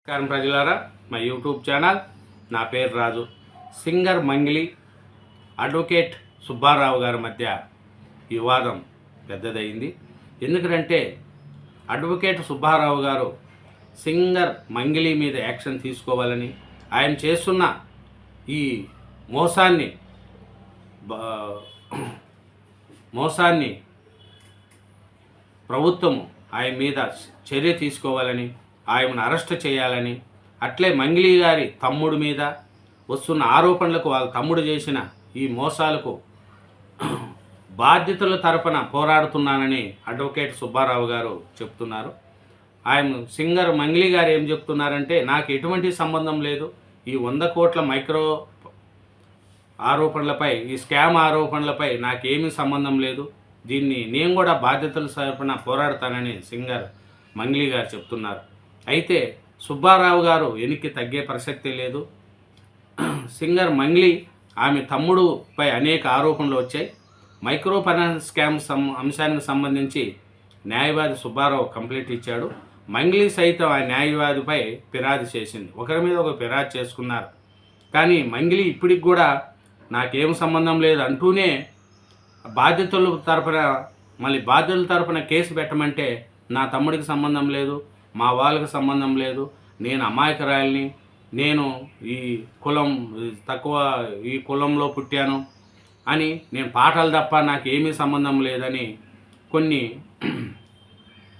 నమస్కారం ప్రజలారా, మా యూట్యూబ్ ఛానల్. నా పేరు రాజు. సింగర్ మంగ్లీ, అడ్వకేట్ సుబ్బారావు గారి మధ్య వివాదం పెద్దదైంది. ఎందుకంటే అడ్వకేట్ సుబ్బారావు గారు సింగర్ మంగ్లీ మీద యాక్షన్ తీసుకోవాలని, ఆయన చేస్తున్న ఈ మోసాన్ని ప్రభుత్వము ఆయన మీద చర్య తీసుకోవాలని, ఆయనను అరెస్ట్ చేయాలని, అట్లే మంగ్లీ గారి తమ్ముడి మీద వస్తున్న ఆరోపణలకు, వాళ్ళ తమ్ముడు చేసిన ఈ మోసాలకు బాధ్యతల తరపున పోరాడుతున్నానని అడ్వకేట్ సుబ్బారావు గారు చెప్తున్నారు. ఆయన సింగర్ మంగ్లీ గారు ఏం చెప్తున్నారంటే, నాకు ఎటువంటి సంబంధం లేదు, ఈ 100 కోట్ల మైక్రో ఆరోపణలపై, ఈ స్కామ్ ఆరోపణలపై నాకేమీ సంబంధం లేదు, దీన్ని నేను కూడా బాధ్యతల తరపున పోరాడతానని సింగర్ మంగ్లీ గారు చెప్తున్నారు. అయితే సుబ్బారావు గారు వెనక్కి తగ్గే ప్రసక్తే లేదు. సింగర్ మంగ్లీ ఆమె తమ్ముడుపై అనేక ఆరోపణలు వచ్చాయి. మైక్రో ఫైనాన్స్ స్కామ్ అంశానికి సంబంధించి న్యాయవాది సుబ్బారావు కంప్లైంట్ ఇచ్చాడు. మంగ్లీ సైతం ఆ న్యాయవాదిపై ఫిర్యాదు చేసింది. ఒకరి మీద ఒక ఫిర్యాదు చేసుకున్నారు. కానీ మంగ్లీ ఇప్పటికి కూడా నాకేం సంబంధం లేదు అంటూనే బాధ్యతల తరపున కేసు పెట్టమంటే, నా తమ్ముడికి సంబంధం లేదు, మా వాళ్ళకి సంబంధం లేదు, నేను అమాయకురాలిని, నేను ఈ కులంలో పుట్టాను అని, నేను పాటలు తప్ప నాకు ఏమీ సంబంధం లేదని కొన్ని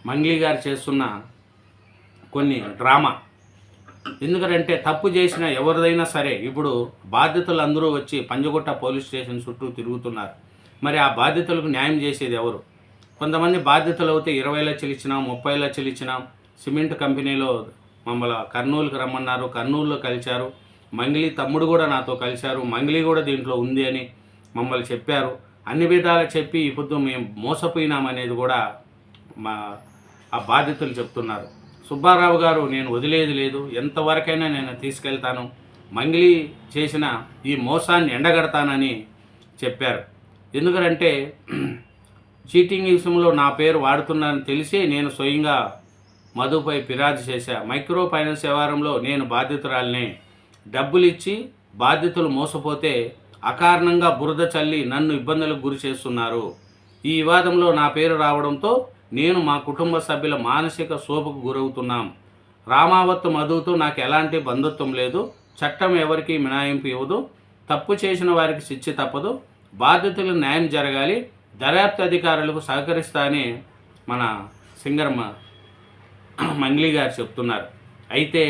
మంగ్లీ గారు చేస్తున్న కొన్ని డ్రామా. ఎందుకంటే తప్పు చేసిన ఎవరిదైనా సరే ఇప్పుడు బాధ్యతలు అందరూ వచ్చి పంజగుట్ట పోలీస్ స్టేషన్ చుట్టూ తిరుగుతున్నారు. మరి ఆ బాధ్యతలకు న్యాయం చేసేది ఎవరు? కొంతమంది బాధ్యతలు అయితే 20 లక్షలు ఇచ్చినాం, 30 లక్షలు ఇచ్చినాం, సిమెంట్ కంపెనీలో మమ్మల్ని కర్నూలుకి రమ్మన్నారు, కర్నూలులో కలిశారు, మంగ్లీ తమ్ముడు కూడా నాతో కలిశారు, మంగ్లీ కూడా దీంట్లో ఉంది అని మమ్మల్ని చెప్పారు, అన్ని విధాలు చెప్పి ఇప్పుడు మేము మోసపోయినామనేది కూడా ఆ బాధ్యతలు చెప్తున్నారు. సుబ్బారావు గారు, నేను వదిలేది లేదు, ఎంతవరకైనా నేను తీసుకెళ్తాను, మంగ్లీ చేసిన ఈ మోసాన్ని ఎండగడతానని చెప్పారు. ఎందుకంటే చీటింగ్ విషయంలో నా పేరు వాడుతున్నానని తెలిసి నేను స్వయంగా మధుపై ఫిర్యాదు చేశా. మైక్రో ఫైనాన్స్ వ్యవహారంలో నేను బాధితురాలిని, డబ్బులు ఇచ్చి బాధ్యతలు మోసపోతే అకారణంగా బురద చల్లి నన్ను ఇబ్బందులకు గురి చేస్తున్నారు. ఈ వివాదంలో నా పేరు రావడంతో నేను మా కుటుంబ సభ్యుల మానసిక శోభకు గురవుతున్నాం. రామావత్ మధుతో నాకు ఎలాంటి బంధుత్వం లేదు, చట్టం ఎవరికి మినహాయింపు ఇవ్వదు, తప్పు చేసిన వారికి శిక్ష తప్పదు, బాధ్యతలకు న్యాయం జరగాలి, దర్యాప్తు అధికారులకు సహకరిస్తానని మన సింగర్ మంగ్లీ గారు చెప్తున్నారు. అయితే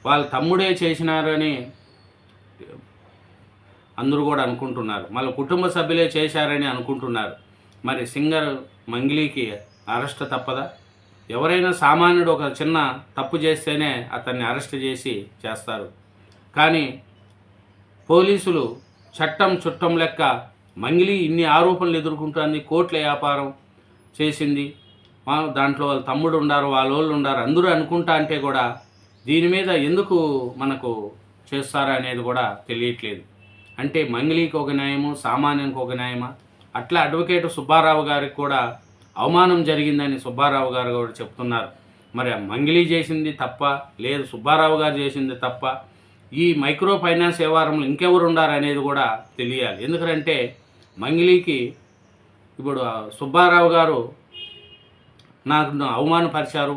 వాళ్ళ తమ్ముడే చేసినారని అందరూ కూడా అనుకుంటున్నారు, మళ్ళీ కుటుంబ సభ్యులే చేశారని అనుకుంటున్నారు. మరి సింగర్ మంగ్లీకి అరెస్ట్ తప్పదా? ఎవరైనా సామాన్యుడు ఒక చిన్న తప్పు చేస్తేనే అతన్ని అరెస్ట్ చేస్తారు. కానీ పోలీసులు చుట్టం లెక్క మంగ్లీ ఇన్ని ఆరోపణలు ఎదుర్కొంటుంది, కోట్ల వ్యాపారం చేసింది, దాంట్లో వాళ్ళ తమ్ముడు ఉన్నారు, వాళ్ళ వాళ్ళు ఉన్నారు, అందరూ అనుకుంటా అంటే కూడా దీని మీద ఎందుకు మనకు చేస్తారా అనేది కూడా తెలియట్లేదు. అంటే మంగ్లీకి ఒక న్యాయము, సామాన్యానికి ఒక న్యాయమా? అట్లా అడ్వకేట్ సుబ్బారావు గారికి కూడా అవమానం జరిగిందని సుబ్బారావు గారు కూడా చెప్తున్నారు. మరి మంగ్లీ చేసింది తప్ప, లేదు సుబ్బారావు గారు చేసింది తప్ప, ఈ మైక్రో ఫైనాన్స్ వ్యవహారంలో ఇంకెవరు ఉండారు అనేది కూడా తెలియాలి. ఎందుకంటే మంగ్లీకి ఇప్పుడు సుబ్బారావు గారు నాకు అవమానపరిచారు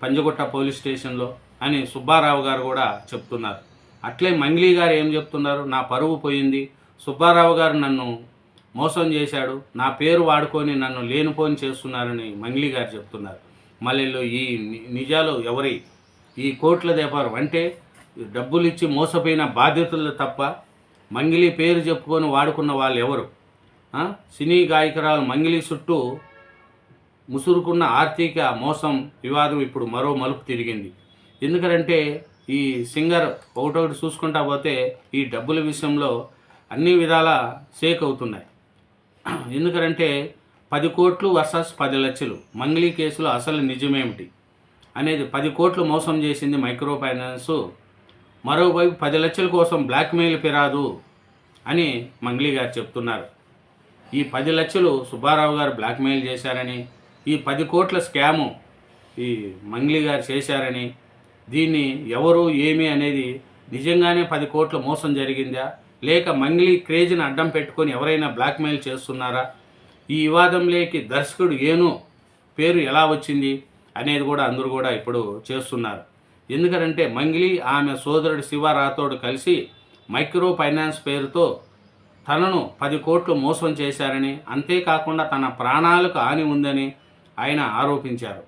పంజగుట్ట పోలీస్ స్టేషన్లో అని సుబ్బారావు గారు కూడా చెప్తున్నారు. అట్లే మంగ్లీ గారు ఏం చెప్తున్నారు, నా పరువు పోయింది, సుబ్బారావు గారు నన్ను మోసం చేశాడు, నా పేరు వాడుకొని నన్ను లేనిపోని చేస్తున్నారని మంగ్లీ గారు చెప్తున్నారు. మళ్ళీ ఈ నిజాలు ఎవరి? ఈ కోట్ల వ్యాపారం అంటే డబ్బులు ఇచ్చి మోసపోయిన బాధ్యతలు తప్ప మంగ్లీ పేరు చెప్పుకొని వాడుకున్న వాళ్ళు ఎవరు? సినీ గాయకురాలు మంగ్లీ చుట్టూ ముసురుకున్న ఆర్థిక మోసం వివాదం ఇప్పుడు మరో మలుపు తిరిగింది. ఎందుకంటే ఈ సింగర్ ఒకటొకటి చూసుకుంటా పోతే ఈ డబ్బుల విషయంలో అన్ని విధాల షేక్ అవుతున్నాయి. ఎందుకంటే 10 కోట్లు వర్సెస్ 10 లక్షలు మంగ్లీ కేసులో అసలు నిజమేమిటి అనేది, 10 కోట్లు మోసం చేసింది మైక్రో ఫైనాన్స్, మరోవైపు 10 లక్షల కోసం బ్లాక్మెయిల్ ఫిర్యాదు అని మంగ్లీ గారు చెప్తున్నారు. ఈ 10 లక్షలు సుబ్బారావు గారు బ్లాక్మెయిల్ చేశారని, ఈ 10 కోట్ల స్కాము ఈ మంగ్లీ గారు చేశారని దీన్ని ఎవరు ఏమి అనేది నిజంగానే 10 కోట్ల మోసం జరిగిందా, లేక మంగ్లీ క్రేజ్ని అడ్డం పెట్టుకొని ఎవరైనా బ్లాక్మెయిల్ చేస్తున్నారా, ఈ వివాదంలోకి దర్శకుడు ఏను పేరు ఎలా వచ్చింది అనేది కూడా అందరూ కూడా ఇప్పుడు చేస్తున్నారు. ఎందుకంటే మంగ్లీ ఆమె సోదరుడు శివ రాథోడ్ కలిసి మైక్రో ఫైనాన్స్ పేరుతో తనను 10 కోట్లు మోసం చేశారని, అంతేకాకుండా తన ప్రాణాలకు హాని ఉందని ఆయన ఆరోపించారు.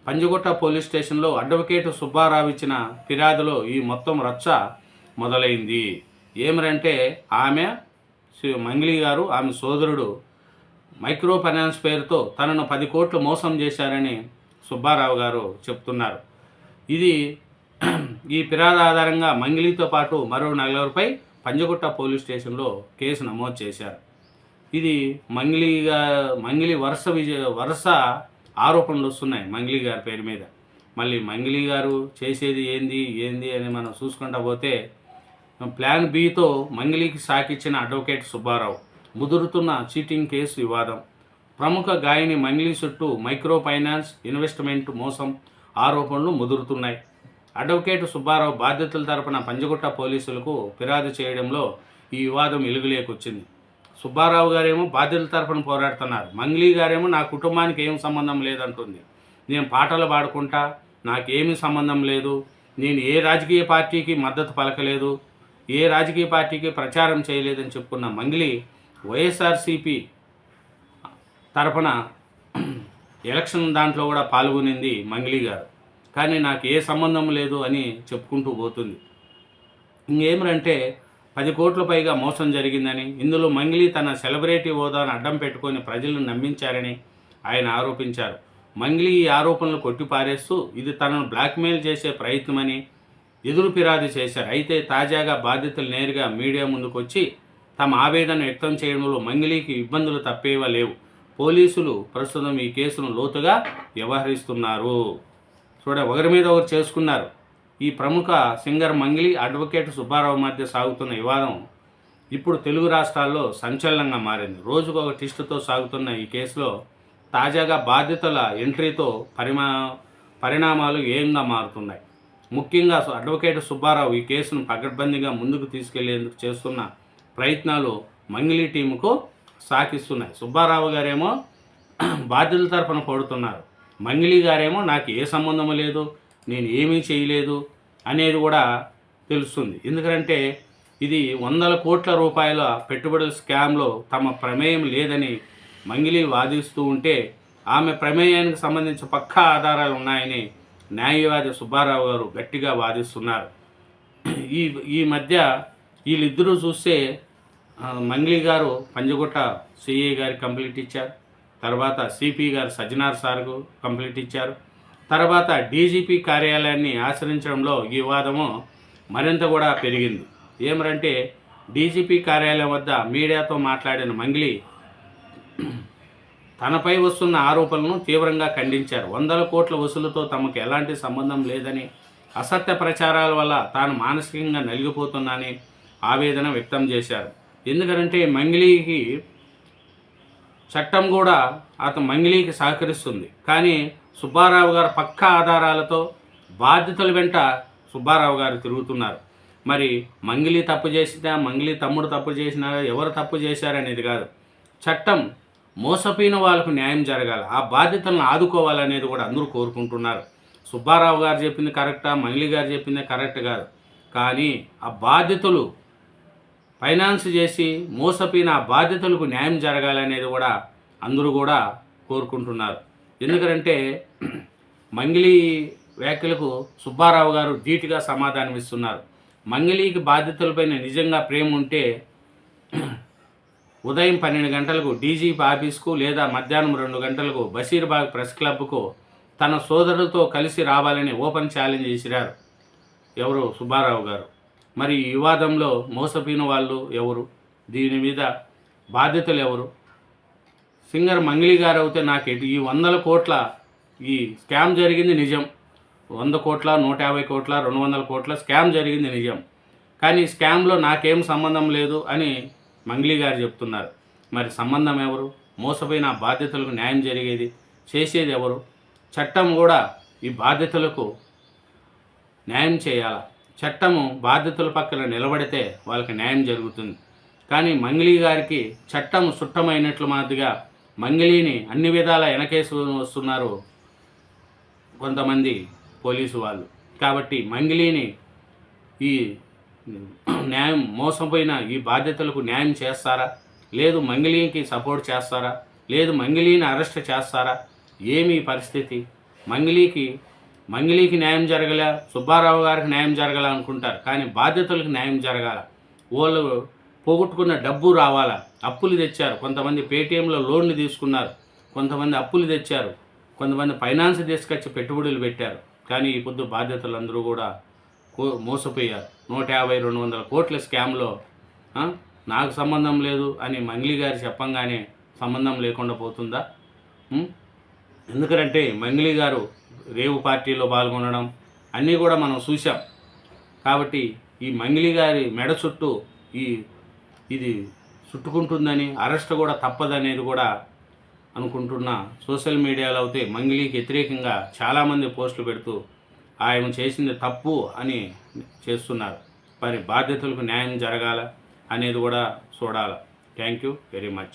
పంజగుట్ట పోలీస్ స్టేషన్లో అడ్వకేట్ సుబ్బారావు ఇచ్చిన ఫిర్యాదులో ఈ మొత్తం రచ్చ మొదలైంది. ఏమరంటే మంగ్లీ గారు ఆమె సోదరుడు మైక్రో ఫైనాన్స్ పేరుతో తనను 10 కోట్లు మోసం చేశారని సుబ్బారావు గారు చెప్తున్నారు. ఈ ఫిర్యాదు ఆధారంగా మంగ్లీతో పాటు మరో నలుగురిపై పంజగుట్ట పోలీస్ స్టేషన్లో కేసు నమోదు చేశారు. ఇది మంగ్లీ వరుస ఆరోపణలు వస్తున్నాయి మంగ్లీ గారి పేరు మీద. మళ్ళీ మంగ్లీ గారు చేసేది ఏంది అని మనం చూసుకుంటా పోతే ప్లాన్ బితో మంగ్లీకి సాకిచ్చిన అడ్వకేట్ సుబ్బారావు, ముదురుతున్న చీటింగ్ కేసు వివాదం, ప్రముఖ గాయని మంగ్లీ చుట్టూ మైక్రో ఫైనాన్స్ ఇన్వెస్ట్మెంట్ మోసం ఆరోపణలు ముదురుతున్నాయి. అడ్వకేట్ సుబ్బారావు బాధ్యతల తరపున పంజగుట్ట పోలీసులకు ఫిర్యాదు చేయడంలో ఈ వివాదం వెలుగులేకొచ్చింది. సుబ్బారావు గారేమో బాధ్యతల తరపున పోరాడుతున్నారు, మంగ్లీ గారేమో నా కుటుంబానికి ఏం సంబంధం లేదంటుంది. నేను పాటలు పాడుకుంటా, నాకేమీ సంబంధం లేదు, నేను ఏ రాజకీయ పార్టీకి మద్దతు పలకలేదు, ఏ రాజకీయ పార్టీకి ప్రచారం చేయలేదని చెప్పుకున్న మంగ్లీ వైఎస్ఆర్సీపీ తరపున ఎలక్షన్ దాంట్లో కూడా పాల్గొనింది మంగ్లీ గారు. కానీ నాకు ఏ సంబంధం లేదు అని చెప్పుకుంటూ పోతుంది. ఇంకేమంటే 10 కోట్ల పైగా మోసం జరిగిందని, ఇందులో మంగ్లీ తన సెలబ్రిటీ హోదాను అడ్డం పెట్టుకొని ప్రజలను నమ్మించారని ఆయన ఆరోపించారు. మంగ్లీ ఈ ఆరోపణలు కొట్టిపారేస్తూ ఇది తనను బ్లాక్మెయిల్ చేసే ప్రయత్నమని ఎదురు ఫిర్యాదు చేశారు. అయితే తాజాగా బాధితులు నేరుగా మీడియా ముందుకు వచ్చి తమ ఆవేదన వ్యక్తం చేయడంలో మంగ్లీకి ఇబ్బందులు తప్పేవా లేవు. పోలీసులు ప్రస్తుతం ఈ కేసును లోతుగా వ్యవహరిస్తున్నారు. ఒకరి మీద ఒకరు చేసుకున్నారు. ఈ ప్రముఖ సింగర్ మంగ్లీ, అడ్వకేట్ సుబ్బారావు మధ్య సాగుతున్న వివాదం ఇప్పుడు తెలుగు రాష్ట్రాల్లో సంచలనంగా మారింది. రోజుకు ఒక ట్విస్టుతో సాగుతున్న ఈ కేసులో తాజాగా బాధితుల ఎంట్రీతో పరిణామాలు ఏంగా మారుతున్నాయి. ముఖ్యంగా అడ్వకేట్ సుబ్బారావు ఈ కేసును పకడ్బందీగా ముందుకు తీసుకెళ్లేందుకు చేస్తున్న ప్రయత్నాలు మంగ్లీ టీముకు సాకిస్తున్నాయి. సుబ్బారావు గారేమో బాధ్యుల తరపున పడుతున్నారు, మంగ్లీ గారేమో నాకు ఏ సంబంధం లేదు, నేను ఏమీ చేయలేదు అనేది కూడా తెలుస్తుంది. ఎందుకంటే ఇది 100 కోట్ల రూపాయల పెట్టుబడుల స్కామ్లో తమ ప్రమేయం లేదని మంగ్లీ వాదిస్తూ ఉంటే, ఆమె ప్రమేయానికి సంబంధించి పక్కా ఆధారాలు ఉన్నాయని న్యాయవాది సుబ్బారావు గారు గట్టిగా వాదిస్తున్నారు. ఈ మధ్య వీళ్ళిద్దరూ చూస్తే మంగ్లీ గారు పంజగుట్ట సిఐ గారికి కంప్లైంట్ ఇచ్చారు, తర్వాత సిపి గారు సజ్జనార్ సార్కు కంప్లైంట్ ఇచ్చారు, తర్వాత డీజీపీ కార్యాలయాన్ని ఆశ్రయించడంలో ఈ వివాదము మరింత కూడా పెరిగింది. ఏమరంటే డీజీపీ కార్యాలయం వద్ద మీడియాతో మాట్లాడిన మంగ్లీ తనపై వస్తున్న ఆరోపణలను తీవ్రంగా ఖండించారు. 100 కోట్ల వసూలుతో తమకు ఎలాంటి సంబంధం లేదని, అసత్య ప్రచారాల వల్ల తాను మానసికంగా నలిగిపోతున్నానని ఆవేదన వ్యక్తం చేశారు. ఎందుకంటే మంగ్లీకి చట్టం కూడా మంగ్లీకి సహకరిస్తుంది, కానీ సుబ్బారావు గారు పక్కా ఆధారాలతో బాధ్యతల వెంట సుబ్బారావు గారు తిరుగుతున్నారు. మరి మంగ్లీ తప్పు చేసినా, మంగ్లీ తమ్ముడు తప్పు చేసినా, ఎవరు తప్పు చేశారనేది కాదు, చట్టం మోసపోయిన వాళ్ళకు న్యాయం జరగాలి, ఆ బాధ్యతలను ఆదుకోవాలనేది కూడా అందరూ కోరుకుంటున్నారు. సుబ్బారావు గారు చెప్పింది కరెక్టా, మంగ్లీ గారు చెప్పింది కరెక్ట్ కాదు, కానీ ఆ బాధ్యతలు ఫైనాన్స్ చేసి మోసపోయిన ఆ బాధ్యతలకు న్యాయం జరగాలనేది కూడా అందరూ కూడా కోరుకుంటున్నారు. ఎందుకంటే మంగ్లీ వ్యాఖ్యలకు సుబ్బారావు గారు ధీటుగా సమాధానం ఇస్తున్నారు. మంగ్లీకి బాధ్యతలపైన నిజంగా ప్రేమ ఉంటే ఉదయం 12 గంటలకు డీజీపీ ఆఫీస్కు లేదా మధ్యాహ్నం 2 గంటలకు బషీర్బాగ్ ప్రెస్ క్లబ్కు తన సోదరులతో కలిసి రావాలని ఓపెన్ ఛాలెంజ్ చేసిరారు ఎవరు, సుబ్బారావు గారు. మరి ఈ వివాదంలో మోసపోయిన వాళ్ళు ఎవరు, దీని మీద బాధ్యతలు ఎవరు? సింగర్ మంగ్లీ గారు అయితే నాకు ఈ 100 కోట్ల ఈ స్కామ్ జరిగింది నిజం, 100 కోట్ల 150 కోట్ల 200 కోట్ల స్కామ్ జరిగింది నిజం, కానీ స్కామ్లో నాకేం సంబంధం లేదు అని మంగ్లీ గారు చెప్తున్నారు. మరి సంబంధం ఎవరు? మోసపోయిన బాధ్యతలకు న్యాయం జరిగేది చేసేది ఎవరు? చట్టం కూడా ఈ బాధ్యతలకు న్యాయం చేయాలి. చట్టము బాధితుల పక్కన నిలబడితే వాళ్ళకి న్యాయం జరుగుతుంది. కానీ మంగిలి గారికి చట్టం సుట్టమైనట్లు మాదిరిగా మంగిలిని అన్ని విధాల వెనకేసి వస్తున్నారు కొంతమంది పోలీసు వాళ్ళు. కాబట్టి మంగిలిని ఈ న్యాయం మోసపోయిన ఈ బాధ్యతలకు న్యాయం చేస్తారా, లేదు మంగిలికి సపోర్ట్ చేస్తారా, లేదు మంగిలిని అరెస్ట్ చేస్తారా? ఏమి పరిస్థితి? మంగిలికి న్యాయం జరగల, సుబ్బారావు గారికి న్యాయం జరగాల అనుకుంటారు, కానీ బాధ్యతలకు న్యాయం జరగాల. వాళ్ళు పోగొట్టుకున్న డబ్బు రావాలా. అప్పులు తెచ్చారు, కొంతమంది పేటీఎంలో లోన్లు తీసుకున్నారు, కొంతమంది అప్పులు తెచ్చారు, కొంతమంది ఫైనాన్స్ తీసుకొచ్చి పెట్టుబడులు పెట్టారు. కానీ ఈ పొద్దు బాధ్యతలందరూ కూడా మోసపోయారు. 150-200 కోట్ల స్కామ్లో నాకు సంబంధం లేదు అని మంగిలి గారు చెప్పంగానే సంబంధం లేకుండా పోతుందా? ఎందుకంటే మంగిలి గారు రేవు పార్టీలో పాల్గొనడం అన్నీ కూడా మనం చూసాం. కాబట్టి ఈ మంగిలి గారి మెడ చుట్టూ ఇది చుట్టుకుంటుందని, అరెస్ట్ కూడా తప్పదనేది కూడా అనుకుంటున్న సోషల్ మీడియాలో అయితే మంగిలికి వ్యతిరేకంగా చాలామంది పోస్టులు పెడుతూ ఆయన చేసింది తప్పు అని చేస్తున్నారు. మరి బాధ్యతలకు న్యాయం జరగాల అనేది కూడా చూడాలి. Thank you very much.